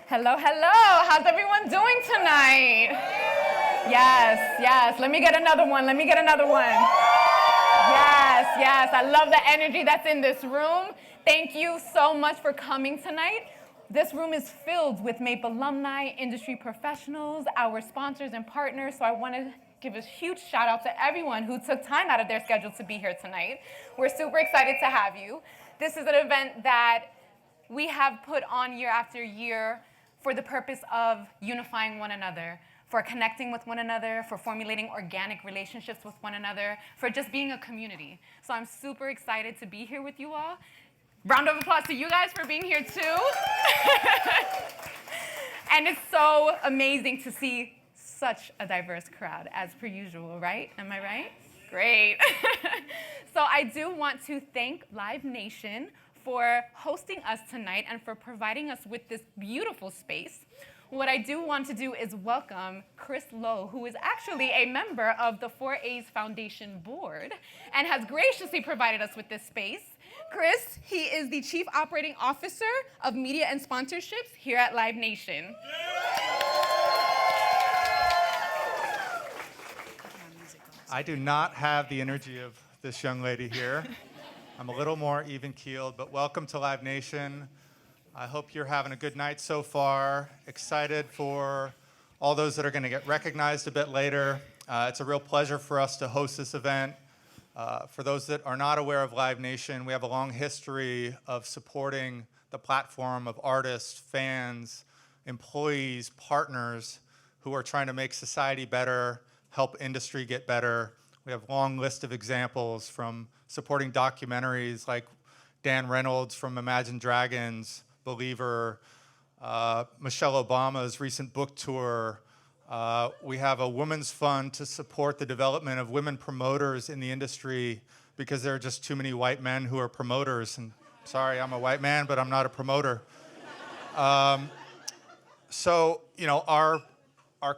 Hello, hello. How's everyone doing tonight? Yes, yes. Let me get another one. Let me get another one. Yes, yes. I love the energy that's in this room. Thank you so much for coming tonight. This room is filled with MAIP alumni, industry professionals, our sponsors and partners. So I want to give a huge shout out to everyone who took time out of their schedule to be here tonight. We're super excited to have you. This is an event that we have put on year after year for the purpose of unifying one another, for connecting with one another, for formulating organic relationships with one another, for just being a community. So I'm super excited to be here with you all. Round of applause to you guys for being here too. And it's so amazing to see such a diverse crowd, as per usual, right? Am I right? Great. So I do want to thank Live Nation for hosting us tonight and for providing us with this beautiful space. What I do want to do is welcome Chris Lowe, who is actually a member of the 4A's Foundation Board and has graciously provided us with this space. Chris, he is the Chief Operating Officer of Media and Sponsorships here at Live Nation. I do not have the energy of this young lady here. I'm a little more even-keeled, but welcome to Live Nation. I hope you're having a good night so far. Excited for all those that are going to get recognized a bit later. It's a real pleasure for us to host this event. For those that are not aware of Live Nation, we have a long history of supporting the platform of artists, fans, employees, partners who are trying to make society better, help industry get better. We have a long list of examples from supporting documentaries like Dan Reynolds from Imagine Dragons, Believer, Michelle Obama's recent book tour. We have a women's fund to support the development of women promoters in the industry because there are just too many white men who are promoters. And sorry, I'm a white man, but I'm not a promoter. So, you know, our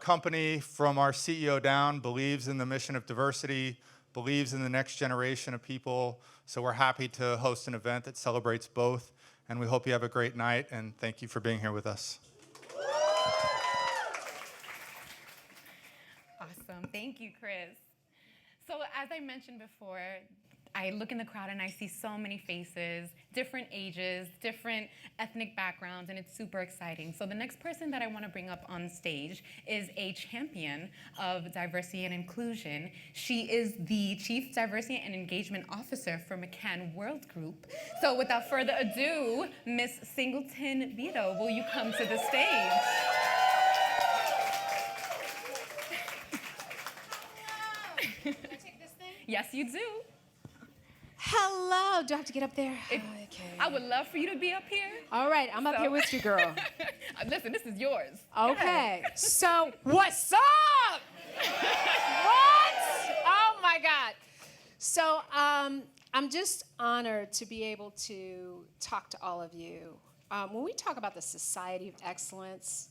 company, from our CEO down, believes in the mission of diversity, believes in the next generation of people. So we're happy to host an event that celebrates both. And we hope you have a great night. And thank you for being here with us. Awesome. Thank you, Chris. So as I mentioned before, I look in the crowd and I see so many faces, different ages, different ethnic backgrounds, and it's super exciting. So the next person that I want to bring up on stage is a champion of diversity and inclusion. She is the Chief Diversity and Engagement Officer for McCann World Group. So without further ado, Miss Singleton Vito, will you come to the stage? Can I take this thing? Yes, you do. Hello. Do I have to get up there? Okay. I would love for you to be up here. All right. I'm up here with you, girl. Listen, this is yours. Okay. So, what's up? What? Oh, my God. So, I'm just honored to be able to talk to all of you. When we talk about the Society of Excellence,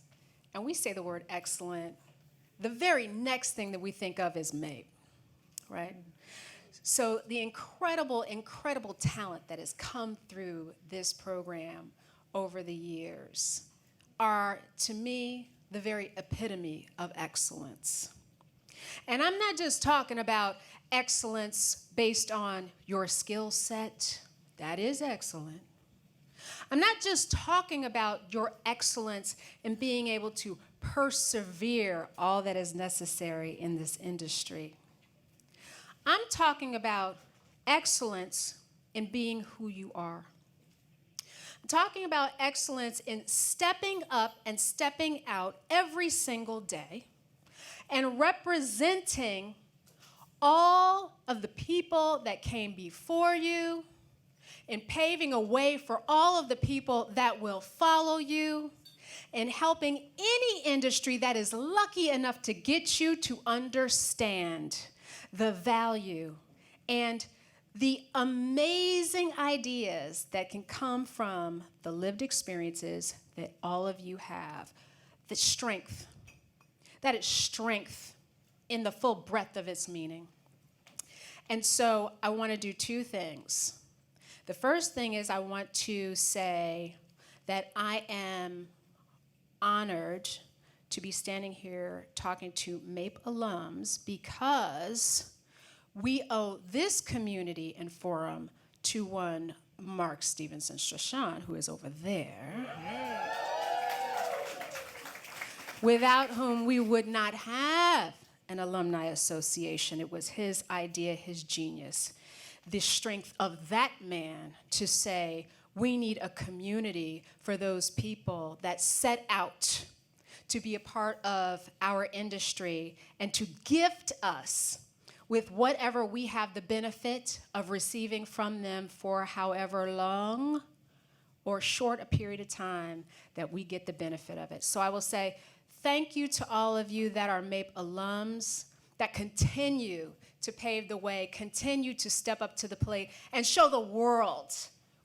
and we say the word excellent, the very next thing that we think of is MAIP, right? So the incredible, incredible talent that has come through this program over the years are, to me, the very epitome of excellence. And I'm not just talking about excellence based on your skill set. That is excellent. I'm not just talking about your excellence in being able to persevere all that is necessary in this industry. I'm talking about excellence in being who you are. I'm talking about excellence in stepping up and stepping out every single day and representing all of the people that came before you, and paving a way for all of the people that will follow you, and helping any industry that is lucky enough to get you to understand the value and the amazing ideas that can come from the lived experiences that all of you have. The strength. That is strength in the full breadth of its meaning. And so I want to do two things. The first thing is I want to say that I am honored to be standing here talking to MAIP alums because we owe this community and forum to one Mark Stevenson Strachan, who is over there, without whom we would not have an alumni association. It was his idea, his genius, the strength of that man to say, we need a community for those people that set out to be a part of our industry and to gift us with whatever we have the benefit of receiving from them for however long or short a period of time that we get the benefit of it. So I will say thank you to all of you that are MAIP alums that continue to pave the way, continue to step up to the plate and show the world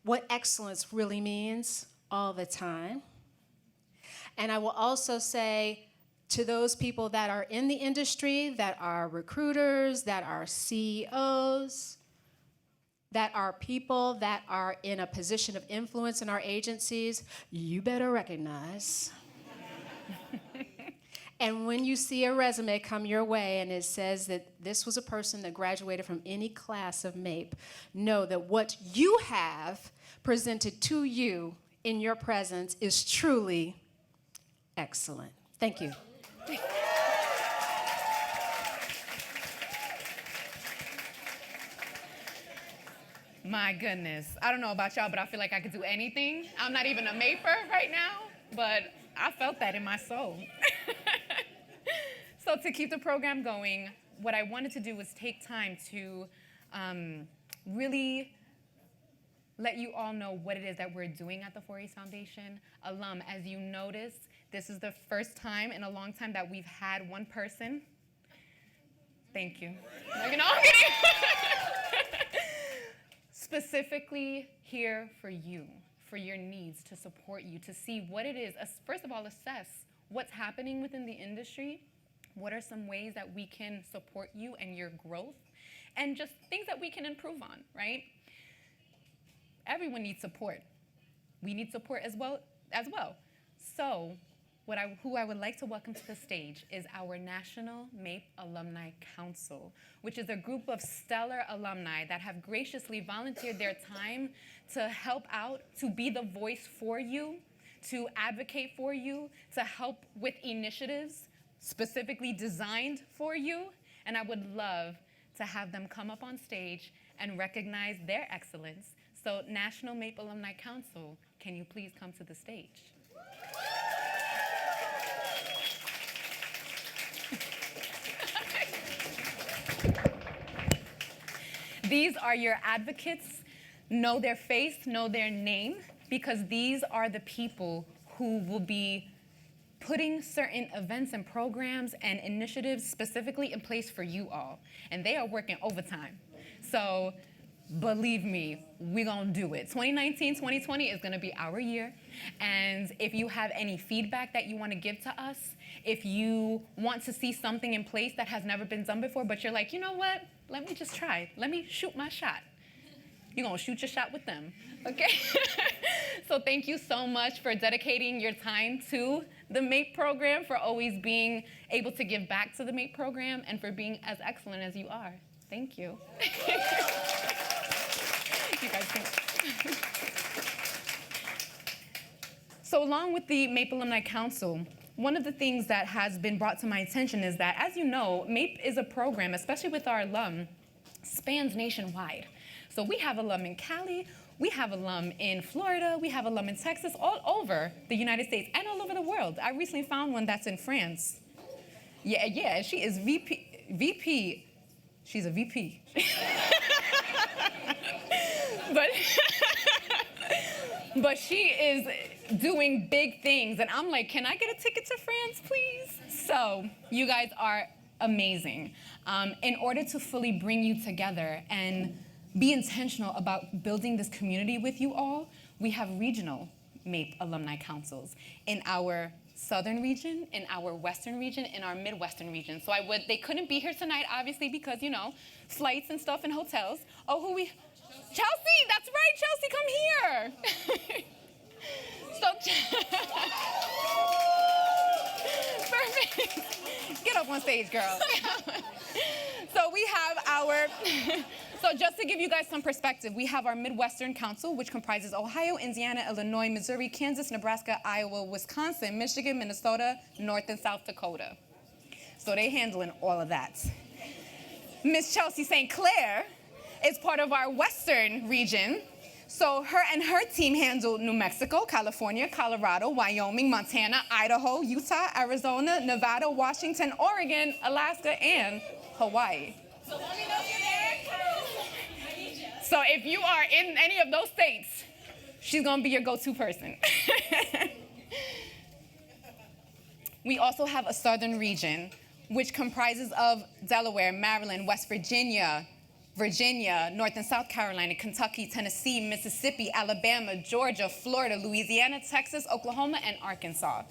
what excellence really means all the time. And I will also say to those people that are in the industry, that are recruiters, that are CEOs, that are people that are in a position of influence in our agencies, you better recognize. And when you see a resume come your way and it says that this was a person that graduated from any class of MAIP, know that what you have presented to you in your presence is truly excellent. Thank you. My goodness. I don't know about y'all, but I feel like I could do anything. I'm not even a MAIPer right now, but I felt that in my soul. So to keep the program going, what I wanted to do was take time to really let you all know what it is that we're doing at the 4A's Foundation. Alum, as you noticed, this is the first time in a long time that we've had one person. Thank you. You know, I'm kidding. Specifically here for you, for your needs, to support you, to see what it is. First of all, assess what's happening within the industry. What are some ways that we can support you and your growth? And just things that we can improve on, right? Everyone needs support. We need support as well. So who I would like to welcome to the stage is our National MAIP Alumni Council, which is a group of stellar alumni that have graciously volunteered their time to help out, to be the voice for you, to advocate for you, to help with initiatives specifically designed for you. And I would love to have them come up on stage and recognize their excellence. So National MAIP Alumni Council, can you please come to the stage? These are your advocates. Know their face, know their name, because these are the people who will be putting certain events and programs and initiatives specifically in place for you all. And they are working overtime. So believe me, we're gonna do it. 2019, 2020 is gonna be our year. And if you have any feedback that you wanna give to us, if you want to see something in place that has never been done before, but you're like, you know what? Let me just try. Let me shoot my shot. You're gonna shoot your shot with them, okay? So thank you so much for dedicating your time to the MAIP program, for always being able to give back to the MAIP program, and for being as excellent as you are. Thank you. You guys can. So along with the MAIP Alumni Council, one of the things that has been brought to my attention is that, as you know, MAIP is a program, especially with our alum, spans nationwide. So we have alum in Cali, we have alum in Florida, we have alum in Texas, all over the United States and all over the world. I recently found one that's in France. Yeah, she is VP. She's a VP. But she is doing big things, and I'm like, can I get a ticket to France, please? So you guys are amazing. In order to fully bring you together and be intentional about building this community with you all, we have regional MAIP alumni councils in our southern region, in our western region, in our midwestern region. So they couldn't be here tonight, obviously, because, you know, flights and stuff and hotels. Oh, Chelsea, that's right, Chelsea, come here. Perfect. Get up on stage, girl. So we have our, so just to give you guys some perspective, we have our Midwestern Council, which comprises Ohio, Indiana, Illinois, Missouri, Kansas, Nebraska, Iowa, Wisconsin, Michigan, Minnesota, North and South Dakota. So they handling all of that. Miss Chelsea St. Clair is part of our Western region. So her and her team handled New Mexico, California, Colorado, Wyoming, Montana, Idaho, Utah, Arizona, Nevada, Washington, Oregon, Alaska, and Hawaii. So let me know if you're there, 'cause I need you. So if you are in any of those states, she's gonna be your go-to person. We also have a southern region, which comprises of Delaware, Maryland, West Virginia, North and South Carolina, Kentucky, Tennessee, Mississippi, Alabama, Georgia, Florida, Louisiana, Texas, Oklahoma, and Arkansas.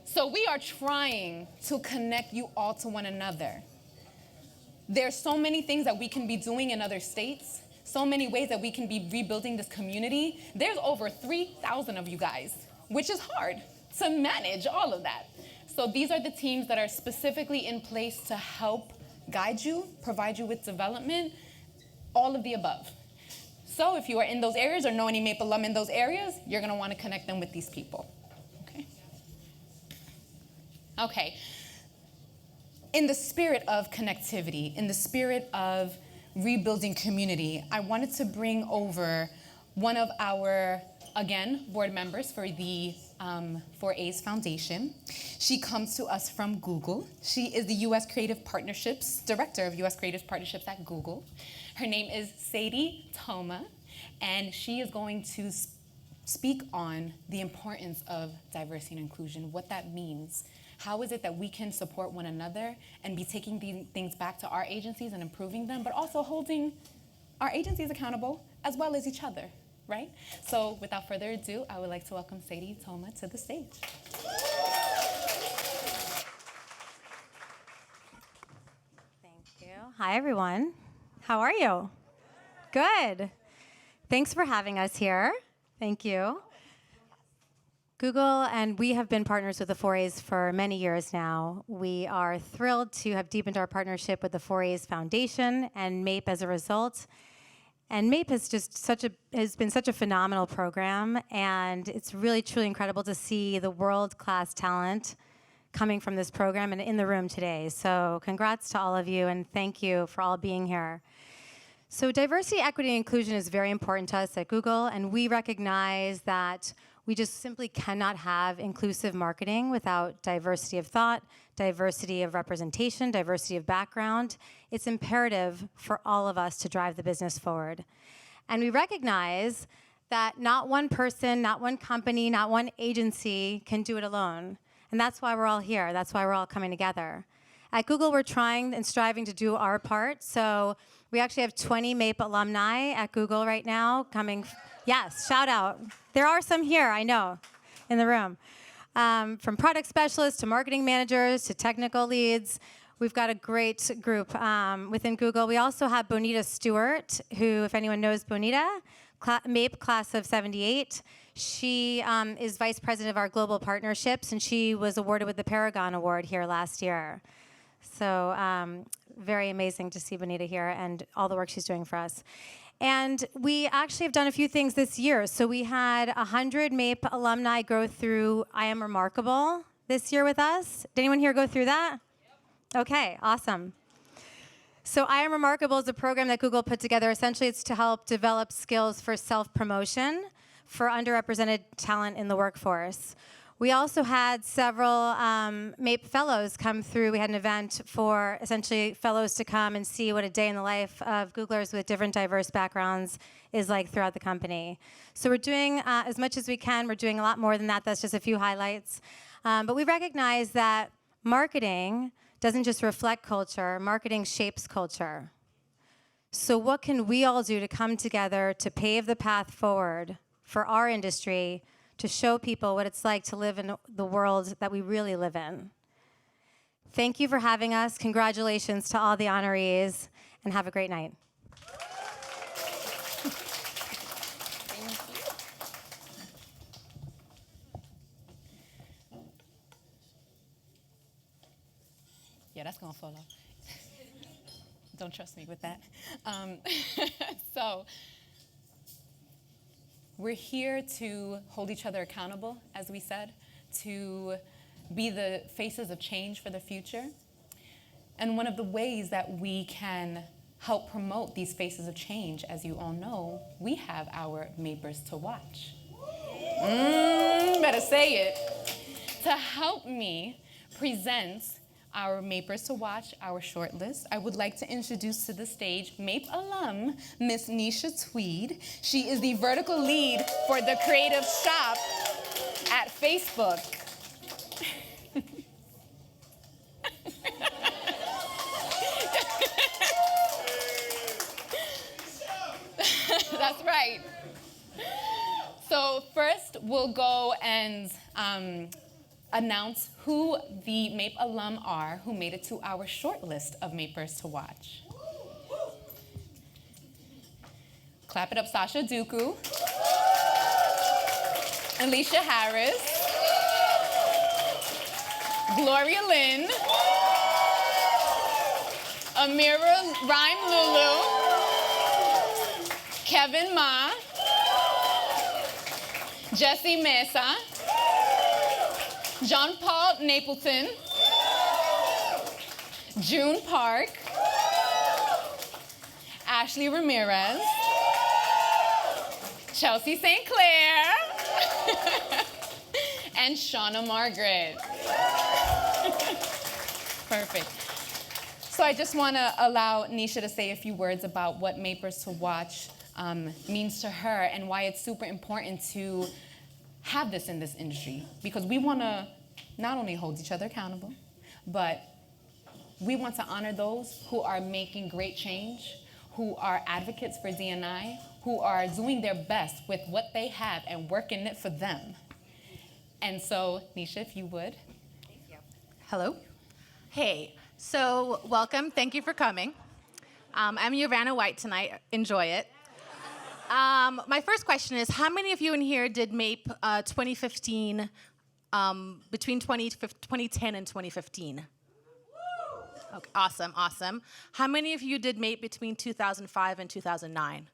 So we are trying to connect you all to one another. There's so many things that we can be doing in other states, so many ways that we can be rebuilding this community. There's over 3,000 of you guys, which is hard to manage all of that. So these are the teams that are specifically in place to help guide you, provide you with development, all of the above. So if you are in those areas or know any MAIP alum in those areas, you're gonna wanna connect them with these people, okay? Okay, in the spirit of connectivity, in the spirit of rebuilding community, I wanted to bring over one of our, again, board members for the 4A's Foundation. She comes to us from Google. She is the U.S. Creative Partnerships, Director of U.S. Creative Partnerships at Google. Her name is Sadie Toma, and she is going to speak on the importance of diversity and inclusion, what that means. How is it that we can support one another and be taking these things back to our agencies and improving them, but also holding our agencies accountable as well as each other, right? So without further ado, I would like to welcome Sadie Toma to the stage. Thank you. Hi, everyone. How are you? Good. Thanks for having us here. Thank you. Google and we have been partners with the 4A's for many years now. We are thrilled to have deepened our partnership with the 4A's Foundation and MAIP as a result. And MAIP has been such a phenomenal program, and it's really truly incredible to see the world-class talent coming from this program and in the room today. So congrats to all of you, and thank you for all being here. So diversity, equity, and inclusion is very important to us at Google, and we recognize that we just simply cannot have inclusive marketing without diversity of thought, diversity of representation, diversity of background. It's imperative for all of us to drive the business forward. And we recognize that not one person, not one company, not one agency can do it alone. And that's why we're all here. That's why we're all coming together. At Google, we're trying and striving to do our part. So we actually have 20 MAIP alumni at Google right now coming. Yes, shout out. There are some here, I know, in the room. From product specialists to marketing managers to technical leads. We've got a great group within Google. We also have Bonita Stewart, who, if anyone knows Bonita, MAIP class of 78. She is vice president of our global partnerships, and she was awarded with the Paragon Award here last year. So very amazing to see Bonita here and all the work she's doing for us. And we actually have done a few things this year. So we had 100 MAIP alumni go through I Am Remarkable this year with us. Did anyone here go through that? Yep. Okay, awesome. So I Am Remarkable is a program that Google put together. Essentially, it's to help develop skills for self-promotion for underrepresented talent in the workforce. We also had several MAIP fellows come through. We had an event for essentially fellows to come and see what a day in the life of Googlers with different diverse backgrounds is like throughout the company. So we're doing as much as we can. We're doing a lot more than that. That's just a few highlights. But we recognize that marketing doesn't just reflect culture. Marketing shapes culture. So what can we all do to come together to pave the path forward for our industry to show people what it's like to live in the world that we really live in? Thank you for having us. Congratulations to all the honorees, and have a great night. that's gonna fall off. Don't trust me with that. So we're here to hold each other accountable, as we said, to be the faces of change for the future. And one of the ways that we can help promote these faces of change, as you all know, we have our MAIPers to watch. Better say it. To help me present our MAIPers to watch, our shortlist, I would like to introduce to the stage MAIP alum, Miss Nisha Tweed. She is the vertical lead for the Creative Shop at Facebook. That's right. So first, we'll go and announce who the MAIP alum are who made it to our short list of MAIPers to watch. Clap it up, Sasha Duku, Alicia Harris, Gloria Lynn, Amira Rhyme Lulu, Kevin Ma, Jesse Mesa, John Paul Napleton, June Park, Ashley Ramirez, Chelsea St. Clair, and Shauna Margaret. Perfect. So I just want to allow Nisha to say a few words about what MAIPers to Watch means to her and why it's super important to have this in this industry, because we want to not only hold each other accountable, but we want to honor those who are making great change, who are advocates for D&I, who are doing their best with what they have and working it for them. And so, Nisha, if you would. Thank you. Hello. Hey, so welcome. Thank you for coming. I'm Yavanna White tonight. Enjoy it. My first question is, how many of you in here did MAIP 2015, between 2010 and 2015? Okay, awesome, awesome. How many of you did MAIP between 2005 and 2009?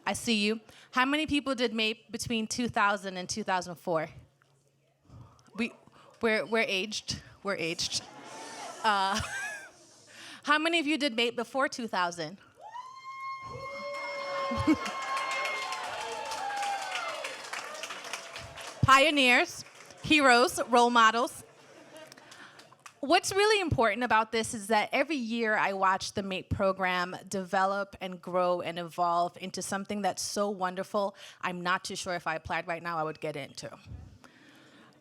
I see you. How many people did MAIP between 2000 and 2004? We're aged. We're aged. How many of you did MAIP before 2000? Pioneers, heroes, role models. What's really important about this is that every year I watch the MAIP program develop and grow and evolve into something that's so wonderful, I'm not too sure if I applied right now I would get into.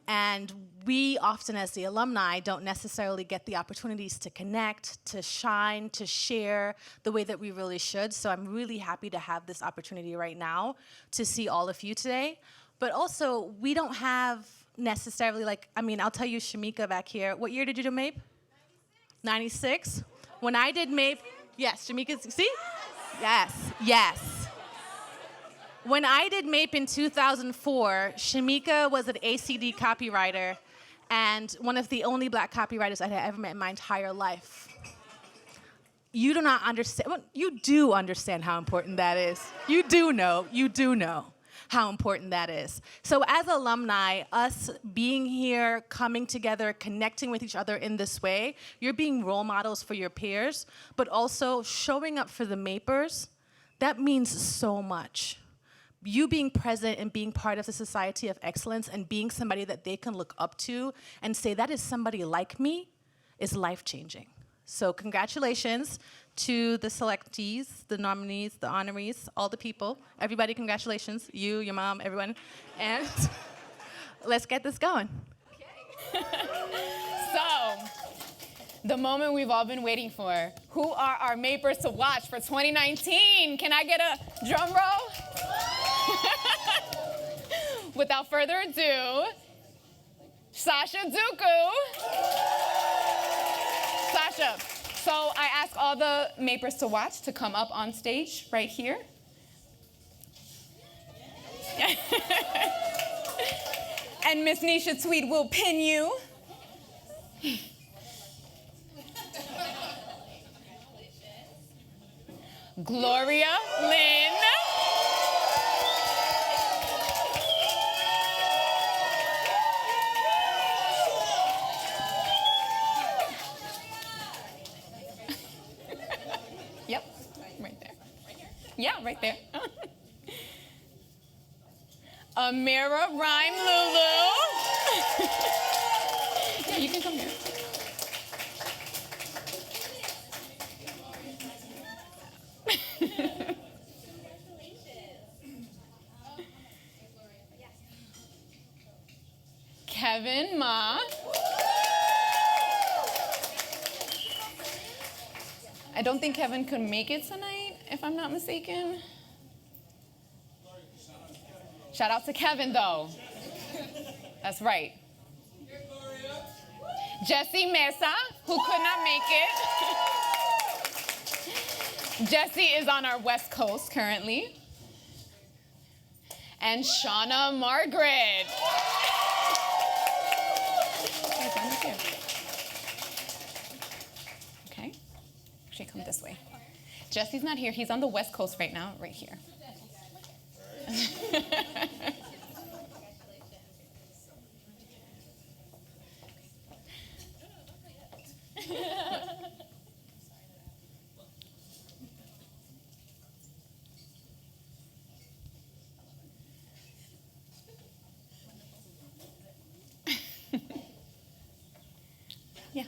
And we often, as the alumni, don't necessarily get the opportunities to connect, to shine, to share the way that we really should. So I'm really happy to have this opportunity right now to see all of you today. But also, we don't have necessarily, I'll tell you, Shamika back here, what year did you do MAIP? 96. When I did MAIP, yes, Shamika, see? Yes, yes. When I did MAIP in 2004, Shamika was an ACD copywriter and one of the only black copywriters I had ever met in my entire life. You do not understand, well, you do understand how important that is. You do know how important that is. So as alumni, us being here, coming together, connecting with each other in this way, you're being role models for your peers, but also showing up for the MAIPers, that means so much. You being present and being part of the Society of Excellence and being somebody that they can look up to and say, that is somebody like me, is life-changing. So congratulations to the selectees, the nominees, the honorees, all the people. Everybody, congratulations. You, your mom, everyone. And let's get this going. Okay. So, the moment we've all been waiting for. Who are our MAIPers to watch for 2019? Can I get a drum roll? Without further ado, Sasha Duku. Sasha, so I ask all the MAIPers to watch to come up on stage right here. And Miss Nisha Tweed will pin you. Gloria Lynn. Yep, right there. Yeah, right there. Amira Rhyme Lulu. Yeah, you can come here. Kevin Ma. I don't think Kevin could make it tonight, if I'm not mistaken. Shout out to Kevin, though. That's right. Jesse Mesa, who could not make it. Jesse is on our West Coast currently. And Shauna Margaret. Okay. Actually, come this way. Jesse's not here. He's on the West Coast right now, right here. Yeah.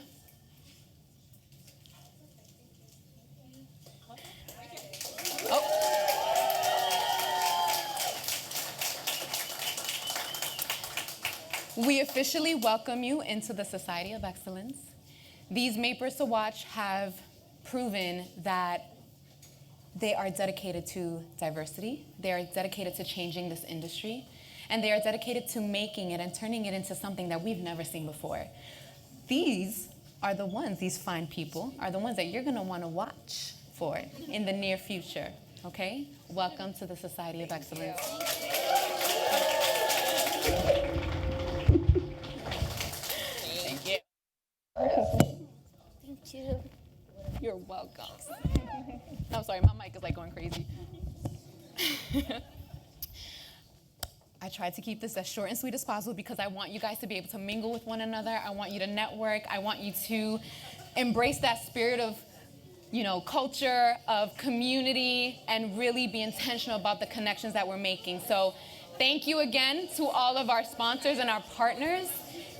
Oh. We officially welcome you into the Society of Excellence. These MAIPers to Watch have proven that they are dedicated to diversity, they are dedicated to changing this industry, and they are dedicated to making it and turning it into something that we've never seen before. These are the ones, these fine people, are the ones that you're gonna wanna watch for in the near future, okay? Welcome to the Society of Excellence. Thank you. Thank you. You're welcome. I'm sorry, my mic is like going crazy. I tried to keep this as short and sweet as possible because I want you guys to be able to mingle with one another. I want you to network. I want you to embrace that spirit of, culture, of community, and really be intentional about the connections that we're making. So thank you again to all of our sponsors and our partners.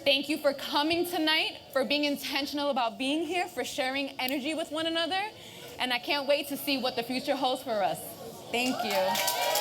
Thank you for coming tonight, for being intentional about being here, for sharing energy with one another. And I can't wait to see what the future holds for us. Thank you.